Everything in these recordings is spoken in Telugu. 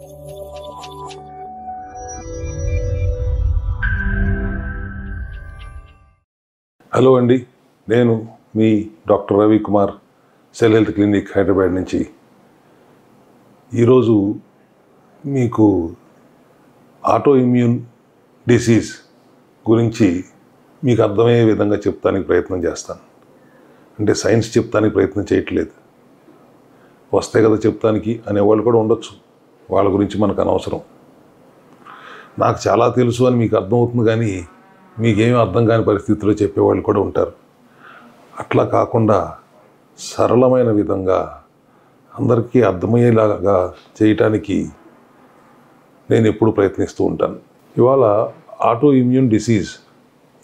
హలో అండి, నేను మీ doctor Ravi Kumar, cell health clinic Hyderabad నుంచి. ఈరోజు మీకు ఆటో ఇమ్యూన్ డిసీజ్ గురించి మీకు అర్థమయ్యే విధంగా చెప్తానికి ప్రయత్నం చేస్తాను. అంటే సైన్స్ చెప్తానికి ప్రయత్నం చేయట్లేదు, వస్తే కదా చెప్తానికి అనేవాళ్ళు కూడా ఉండొచ్చు. వాళ్ళ గురించి మనకు అనవసరం. నాకు చాలా తెలుసు అని మీకు అర్థమవుతుంది, కానీ మీకేమీ అర్థం కాని పరిస్థితుల్లో చెప్పేవాళ్ళు కూడా ఉంటారు. అట్లా కాకుండా సరళమైన విధంగా అందరికీ అర్థమయ్యేలాగా చేయటానికి నేను ఎప్పుడు ప్రయత్నిస్తూ ఉంటాను. ఇవాళ ఆటో ఇమ్యూన్ డిసీజ్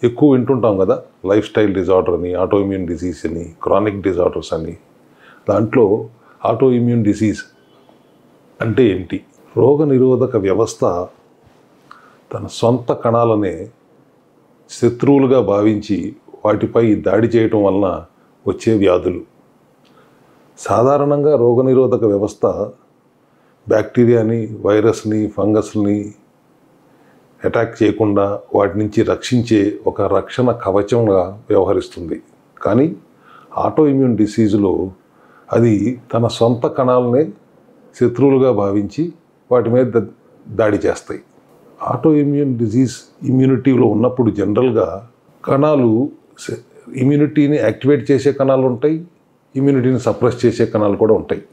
ఎక్కువ వింటుంటాం కదా, లైఫ్ స్టైల్ డిజార్డర్ అని, ఆటో ఇమ్యూన్ డిసీజ్ అని, క్రానిక్ డిజార్డర్స్ అని. దాంట్లో ఆటో ఇమ్యూన్ డిసీజ్ అంటే ఏంటి? రోగ నిరోధక వ్యవస్థ తన సొంత కణాలనే శత్రువులుగా భావించి వాటిపై దాడి చేయటం వలన వచ్చే వ్యాధులు. సాధారణంగా రోగనిరోధక వ్యవస్థ బ్యాక్టీరియాని, వైరస్ని, ఫంగస్ని అటాక్ చేయకుండా వాటి నుంచి రక్షించే ఒక రక్షణ కవచంగా వ్యవహరిస్తుంది. కానీ ఆటో ఇమ్యూన్ డిసీజులో అది తన సొంత కణాలనే శత్రువులుగా భావించి వాటి మీద దాడి చేస్తాయి. ఆటో ఇమ్యూన్ డిసీజ్ ఇమ్యూనిటీలో ఉన్నప్పుడు జనరల్గా కణాలు ఇమ్యూనిటీని యాక్టివేట్ చేసే కణాలు ఉంటాయి, ఇమ్యూనిటీని సప్రెస్ చేసే కణాలు కూడా ఉంటాయి.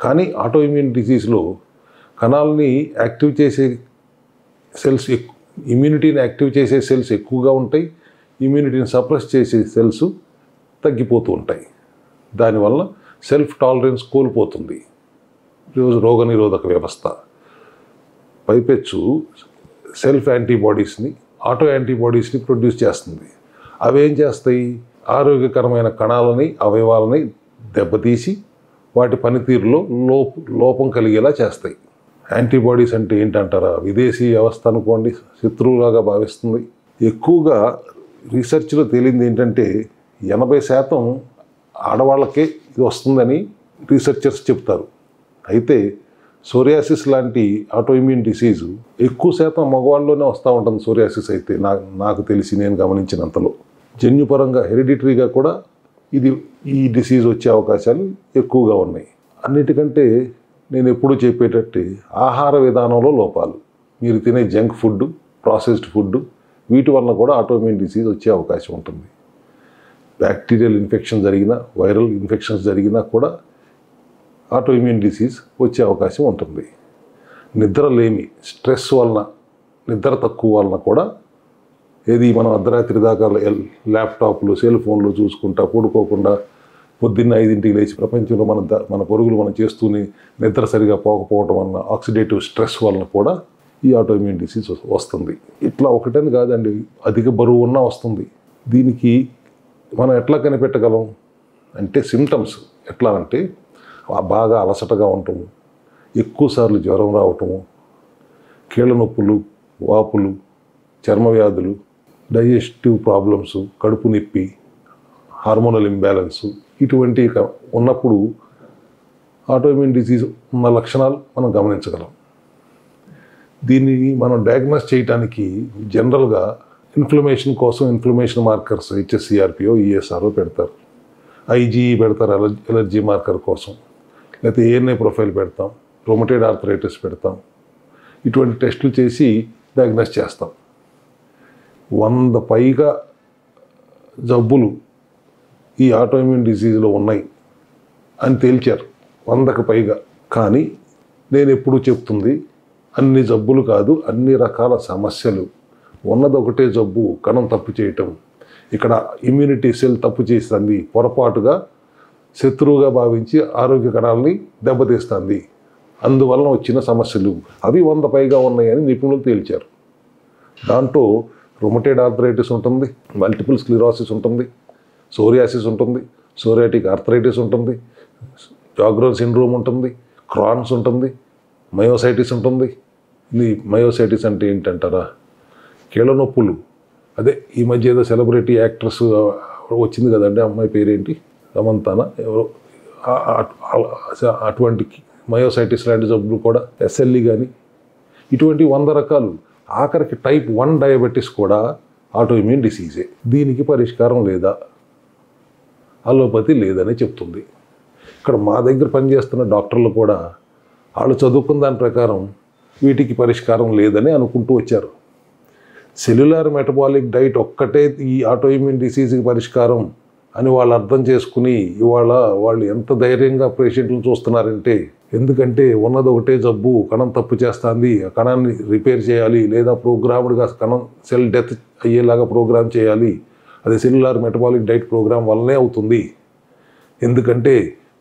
కానీ ఆటో ఇమ్యూన్ డిసీజ్లో కణాలని యాక్టివ్ చేసే సెల్స్, ఇమ్యూనిటీని యాక్టివ్ చేసే సెల్స్ ఎక్కువగా ఉంటాయి, ఇమ్యూనిటీని సప్రెస్ చేసే సెల్స్ తగ్గిపోతూ ఉంటాయి. దానివల్ల సెల్ఫ్ టాలరెన్స్ కోల్పోతుంది రోగనిరోధక వ్యవస్థ. పైపెచ్చు సెల్ఫ్ యాంటీబాడీస్ని, ఆటో యాంటీబాడీస్ని ప్రొడ్యూస్ చేస్తుంది. అవేం చేస్తాయి? ఆరోగ్యకరమైన కణాలని, అవయవాలని దెబ్బతీసి వాటి పనితీరులో లోపం కలిగేలా చేస్తాయి. యాంటీబాడీస్ అంటే ఏంటంటారా? విదేశీ వ్యవస్థ అనుకోండి, శత్రువులాగా భావిస్తుంది. ఎక్కువగా రీసెర్చ్లో తేలింది ఏంటంటే 80% ఆడవాళ్ళకే ఇది వస్తుందని రీసెర్చర్స్ చెప్తారు. అయితే సోరియాసిస్ లాంటి ఆటో ఇమ్యూన్ డిసీజు ఎక్కువ శాతం మగవాళ్ళలోనే వస్తూ ఉంటుంది. సోరియాసిస్ అయితే నాకు తెలిసి, నేను గమనించినంతలో జన్యుపరంగా హెరిడిటరీగా కూడా ఈ డిసీజ్ వచ్చే అవకాశాలు ఎక్కువగా ఉన్నాయి. అన్నిటికంటే నేను ఎప్పుడూ చెప్పేటట్టు ఆహార విధానంలో లోపాలు, మీరు తినే జంక్ ఫుడ్, ప్రాసెస్డ్ ఫుడ్, వీటి వలన కూడా ఆటో ఇమ్యూన్ డిసీజ్ వచ్చే అవకాశం ఉంటుంది. బ్యాక్టీరియల్ ఇన్ఫెక్షన్ జరిగినా, వైరల్ ఇన్ఫెక్షన్స్ జరిగినా కూడా ఆటో ఇమ్యూన్ డిసీజ్ వచ్చే అవకాశం ఉంటుంది. నిద్రలేమి, స్ట్రెస్ వలన, నిద్ర తక్కువ వలన కూడా మనం అర్ధరాత్రి దాకా ల్యాప్టాప్లు, సెల్ ఫోన్లు చూసుకుంటా పడుకోకుండా పొద్దున్న 5ంటికి లేచి ప్రపంచంలో మన పరుగులు మనం చేస్తూనే నిద్ర సరిగా పోకపోవడం వలన, ఆక్సిడేటివ్ స్ట్రెస్ వలన కూడా ఈ ఆటో ఇమ్యూన్ డిసీజ్ వస్తుంది. ఇట్లా ఒకటని కాదండి, అధిక బరువు ఉన్నా వస్తుంది. దీనికి మనం ఎట్లా కనిపెట్టగలం అంటే, సిమ్టమ్స్ ఎట్లా అంటే బాగా అలసటగా ఉండటము, ఎక్కువసార్లు జ్వరం రావటము, కీళ్ళ నొప్పులు, వాపులు, చర్మ వ్యాధులు, డైజెస్టివ్ ప్రాబ్లమ్స్, కడుపు నొప్పి, హార్మోనల్ ఇంబ్యాలెన్స్, ఇటువంటి ఉన్నప్పుడు ఆటో ఇమ్యూన్ డిసీజ్ ఉన్న లక్షణాలు మనం గమనించగలం. దీన్ని మనం డయాగ్నోస్ చేయడానికి జనరల్గా ఇన్ఫ్లమేషన్ కోసం ఇన్ఫ్లమేషన్ మార్కర్స్ HSCRPO, ESRO పెడతారు. IgE పెడతారు ఎలర్జీ మార్కర్ కోసం. లేకపోతే ANA ప్రొఫైల్ పెడతాం, రొమటైడ్ ఆర్థరైటిస్ పెడతాం. ఇటువంటి టెస్టులు చేసి డయాగ్నోస్ చేస్తాం. 100 పైగా జబ్బులు ఈ ఆటో ఇమ్యూన్ డిసీజ్లో ఉన్నాయి అని తేల్చారు, 100కు పైగా. కానీ నేను ఎప్పుడు చెప్తుంది, అన్ని జబ్బులు కాదు, అన్ని రకాల సమస్యలు. ఉన్నది ఒకటే జబ్బు, కణం తప్పు చేయటం. ఇక్కడ ఇమ్యూనిటీ సెల్ తప్పు చేస్తుంది, పొరపాటుగా శత్రువుగా భావించి ఆరోగ్య కణాలని దెబ్బతీస్తుంది. అందువలన వచ్చిన సమస్యలు అవి 100 పైగా ఉన్నాయని నిపుణులు తేల్చారు. దాంట్లో రొమటైడ్ ఆర్థరైటిస్ ఉంటుంది, మల్టిపుల్ స్క్లిరోసిస్ ఉంటుంది, సోరియాసిస్ ఉంటుంది, సోరియాటిక్ ఆర్థరైటిస్ ఉంటుంది, జాగ్రోన్ సిండ్రోమ్ ఉంటుంది, క్రాన్స్ ఉంటుంది, మయోసైటిస్ ఉంటుంది. ఇది మయోసైటిస్ అంటే ఏంటంటారా? కీళ్ళ నొప్పులు. అదే ఈ మధ్య ఏదో సెలబ్రిటీ యాక్ట్రెస్ వచ్చింది కదండి, అమ్మాయి పేరేంటి, సమంతానా ఎవరో, అటువంటి మయోసైటిస్ లాంటి జబ్బులు కూడా, SLE కానీ, ఇటువంటి 100 రకాలు. ఆఖరికి టైప్ 1 డయాబెటీస్ కూడా ఆటోఇమ్యూన్ డిసీజే. దీనికి పరిష్కారం లేదా? అలోపతి లేదని చెప్తుంది. ఇక్కడ మా దగ్గర పనిచేస్తున్న డాక్టర్లు కూడా వాళ్ళు చదువుకున్న దాని ప్రకారం వీటికి పరిష్కారం లేదని అనుకుంటూ వచ్చారు. సెల్యులార్ మెటబాలిక్ డైట్ ఒక్కటే ఈ ఆటోఇమ్యూన్ డిసీజ్కి పరిష్కారం అని వాళ్ళు అర్థం చేసుకుని ఇవాళ వాళ్ళు ఎంత ధైర్యంగా పేషెంట్లు చూస్తున్నారంటే, ఎందుకంటే ఉన్నది ఒకటే జబ్బు, కణం తప్పు చేస్తుంది, ఆ కణాన్ని రిపేర్ చేయాలి, లేదా ప్రోగ్రామ్డ్గా కణం సెల్ డెత్ అయ్యేలాగా ప్రోగ్రామ్ చేయాలి. అది సెల్యులార్ మెటబాలిక్ డైట్ ప్రోగ్రామ్ వల్లనే అవుతుంది. ఎందుకంటే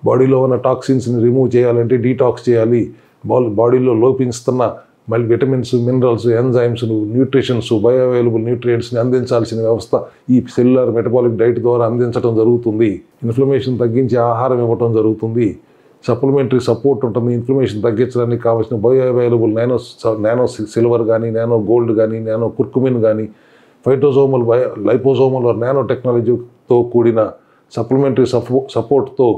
బాడీలో ఉన్న టాక్సిన్స్ని రిమూవ్ చేయాలంటే డీటాక్స్ చేయాలి. బాడీలో లోపిస్తున్న మళ్ళీ vitamins, minerals, enzymes, nutritions, bio available న్యూట్రియంట్స్ని అందించాల్సిన వ్యవస్థ ఈ సెల్యులార్ మెటబాలిక్ డైట్ ద్వారా అందించడం జరుగుతుంది. ఇన్ఫ్లమేషన్ తగ్గించే ఆహారం ఇవ్వటం జరుగుతుంది. సప్లిమెంటరీ సపోర్ట్ ఉంటుంది. ఇన్ఫ్లమేషన్ తగ్గించడానికి కావాల్సిన బయో అవైలబుల్ నానో సిల్వర్ కానీ, నానో గోల్డ్ కానీ, నానో కుర్కుమిన్ కానీ, ఫైటోజోమల్ లైపోజోమల్ నానో టెక్నాలజీతో కూడిన సప్లిమెంటరీ సపోర్ట్తో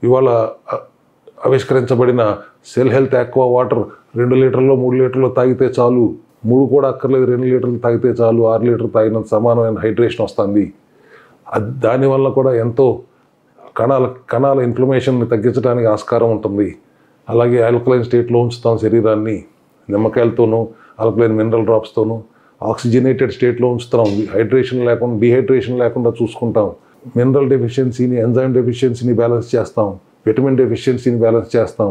ఇవాళ ఆవిష్కరించబడిన సెల్ హెల్త్ ఆక్వా వాటర్ 2 లీటర్లో 3 లీటర్లు తాగితే చాలు, 3 కూడా అక్కర్లేదు, 2 లీటర్లు తాగితే చాలు, 6 లీటర్లు తాగినంత సమానమైన హైడ్రేషన్ వస్తుంది. దానివల్ల కూడా ఎంతో కణాల ఇన్ఫ్లమేషన్ని తగ్గించడానికి ఆస్కారం ఉంటుంది. అలాగే ఆల్కలైన్ స్టేట్లో ఉంచుతాం శరీరాన్ని, నిమ్మకాయలతోనూ ఆల్కలైన్ మినరల్ డ్రాప్స్తోనూ. ఆక్సిజనేటెడ్ స్టేట్లో ఉంచుతాం, డీహైడ్రేషన్ లేకుండా చూసుకుంటాం. మినరల్ డెఫిషియన్సీని, ఎంజైమ్ డెఫిషియన్సీని బ్యాలెన్స్ చేస్తాం, విటమిన్ డెఫిషియన్సీని బ్యాలెన్స్ చేస్తాం.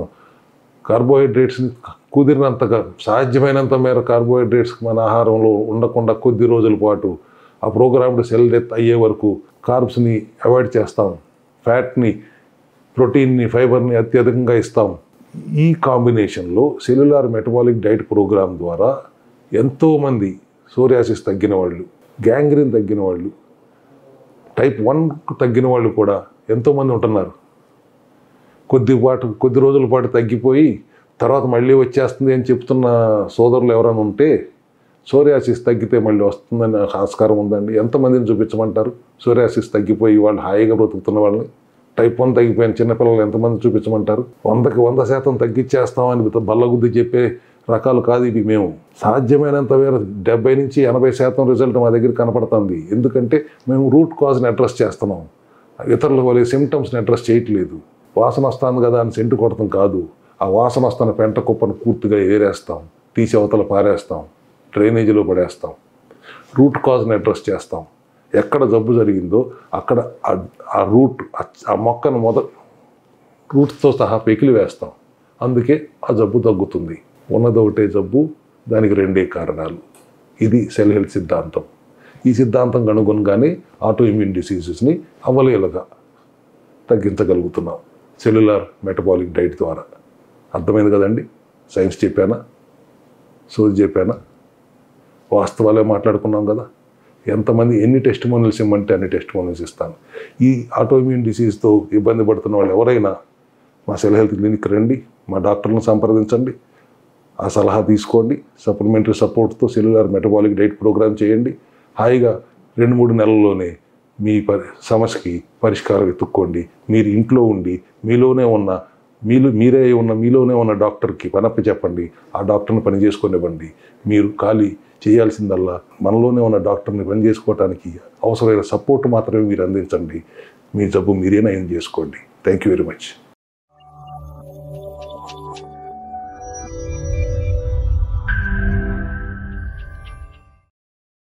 కార్బోహైడ్రేట్స్ని కుదిరినంతగా సాధ్యమైనంత మేర కార్బోహైడ్రేట్స్ మన ఆహారంలో ఉండకుండా కొద్ది రోజుల పాటు ఆ ప్రోగ్రామ్డ్ సెల్ డెత్ అయ్యే వరకు కార్బ్స్ని అవాయిడ్ చేస్తాం. ఫ్యాట్ని, ప్రోటీన్ని, ఫైబర్ని అత్యధికంగా ఇస్తాం. ఈ కాంబినేషన్లో సెల్యులార్ మెటబాలిక్ డైట్ ప్రోగ్రామ్ ద్వారా ఎంతోమంది సోరియాసిస్ తగ్గిన వాళ్ళు, గ్యాంగ్రీన్ తగ్గిన వాళ్ళు, టైప్ 1 తగ్గిన వాళ్ళు కూడా ఎంతోమంది ఉంటున్నారు. కొద్ది రోజుల పాటు తగ్గిపోయి తర్వాత మళ్ళీ వచ్చేస్తుంది అని చెప్తున్న సోదరులు ఎవరైనా ఉంటే, సోరియాసిస్ తగ్గితే మళ్ళీ వస్తుందని ఆస్కారం ఉందండి. ఎంతమందిని చూపించమంటారు? సోరియాసిస్ తగ్గిపోయి వాళ్ళు హాయిగా బ్రతుకుతున్న వాళ్ళని, టైప్ 1 తగ్గిపోయిన చిన్నపిల్లలు ఎంతమంది చూపించమంటారు? 100కి 100% తగ్గించేస్తామని బల్లగుద్ది చెప్పే రకాలు కాదు ఇవి. మేము సాధ్యమైనంత వేరే 70 నుంచి 80% రిజల్ట్ మా దగ్గర కనపడుతుంది. ఎందుకంటే మేము రూట్ కాజ్ని అడ్రస్ చేస్తున్నాం. ఇతరుల వల్ల సిమ్టమ్స్ని అడ్రస్ చేయట్లేదు. వాసన వస్తుంది కదా అని సెంటు కొడతాం కాదు. ఆ వాసన వస్తున్న పెంట కుప్పను పూర్తిగా ఏరేస్తాం, తీసి అవతల పారేస్తాం, డ్రైనేజీలో పడేస్తాం. రూట్ కాజ్ని అడ్రస్ చేస్తాం. ఎక్కడ జబ్బు జరిగిందో అక్కడ ఆ మొక్కను రూట్తో సహా పెకిలి వేస్తాం. అందుకే ఆ జబ్బు తగ్గుతుంది. ఉన్నది ఒకటే జబ్బు, దానికి 2 కారణాలు. ఇది సెల్ హెల్త్ సిద్ధాంతం. ఈ సిద్ధాంతం కనుగొనగానే ఆటోఇమ్యూన్ డిసీజెస్ని అవలీలగా తగ్గించగలుగుతున్నాం సెల్యులార్ మెటబాలిక్ డైట్ ద్వారా. అర్థమైంది కదండి? సైన్స్ చెప్పానా, సోది చెప్పానా? వాస్తవాలే మాట్లాడుకున్నాం కదా. ఎంతమంది ఎన్ని టెస్టిమోనియల్స్ ఇమ్మంటే అన్ని టెస్టిమోనియల్స్ ఇస్తాను. ఈ ఆటోఇమ్యూన్ డిసీజ్తో ఇబ్బంది పడుతున్న వాళ్ళు ఎవరైనా మా సెల్ హెల్త్ క్లినిక్ రండి, మా డాక్టర్లను సంప్రదించండి, ఆ సలహా తీసుకోండి. సప్లిమెంటరీ సపోర్ట్తో సెల్యులార్ మెటబాలిక్ డైట్ ప్రోగ్రామ్ చేయండి. హాయిగా 2-3 నెలల్లోనే మీ సమస్యకి పరిష్కారం వెతుక్కోండి. మీరు ఇంట్లో ఉండి మీలోనే ఉన్న డాక్టర్కి పనప్ప చెప్పండి. ఆ డాక్టర్ని పని చేసుకొనివ్వండి. మీరు ఖాళీ చేయాల్సిందల్లా మనలోనే ఉన్న డాక్టర్ని పని చేసుకోవడానికి అవసరమైన సపోర్ట్ మాత్రమే మీరు అందించండి. మీ జబ్బు మీరే నయం చేసుకోండి. Thank you very much.